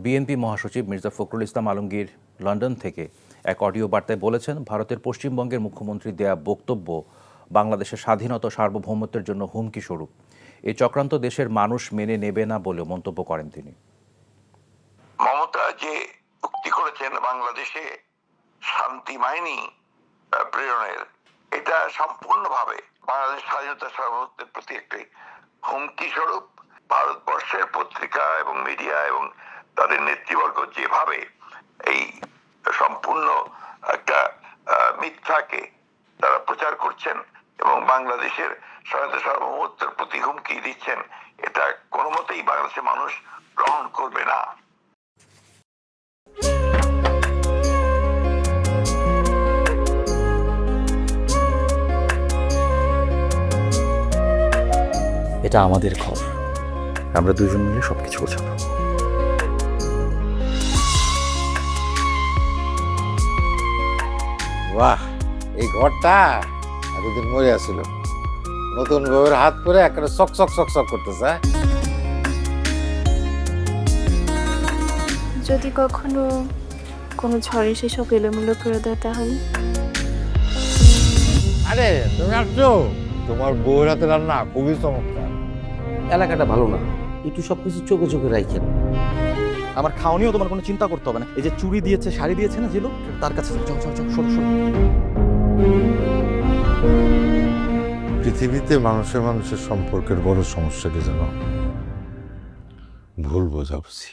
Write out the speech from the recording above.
BNP মহাসচিব Mirza Fakhrul Islam Alamgir London থেকে এক অডিও বার্তায় বলেছেন, ভারতের পশ্চিমবঙ্গের মুখ্যমন্ত্রী দেয়া বক্তব্য বাংলাদেশের স্বাধীনতা সার্বভৌমত্বের জন্য হুমকি স্বরূপ। এই চক্রান্ত দেশের মানুষ মেনে নেবে না বলেও মন্তব্য করেন তিনি। মমতা যে উক্তি করেছেন বাংলাদেশে শান্তি বাহিনী প্রেরণের, এটা সম্পূর্ণভাবে বাংলাদেশ স্বাধীনতা সার্বভৌমত্বের প্রতি একটি হুমকি স্বরূপ। ভারতবর্ষের পত্রিকা এবং মিডিয়া এবং তাদের নেতৃবর্গ যেভাবে এই সম্পূর্ণ একটা মিথ্যাকে তারা প্রচার করছেন এবং বাংলাদেশের স্বাধীনতা সার্বভৌমত্বের প্রতি হুমকি দিচ্ছেন, এটা কোনো মতেই বাংলাদেশের মানুষ গ্রহণ করবে না। এটা আমাদের ঘর, আমরা দুজন মিলে সবকিছু গোছাবো। বাহ, এই ঘরটা এতদিন মরে আসছিল, নতুন বউয়ের হাত পরে একটা চক চক চক চক করতেছে। যদি কখনো কোনো ঝড়ে সেসব এলোমেলো করে দেয় তাহলে? আরে তুমি আসছো, তোমার বউয়ের হাতে রান্না খুবই চমৎকার। এলাকাটা ভালো না, একটু সবকিছু চোখে চোখে রাখেন। আমার খাওয়ানিও তোমার কোনো চিন্তা করতে হবে না। এই যে চুড়ি দিয়েছে, শাড়ি দিয়েছে না যে লোক, তার কাছে চল চল চল, সরো সরো। পৃথিবীতে মানুষের মানুষের সম্পর্কের বড় সমস্যা কি জানো? ভুল বোঝাবুঝি।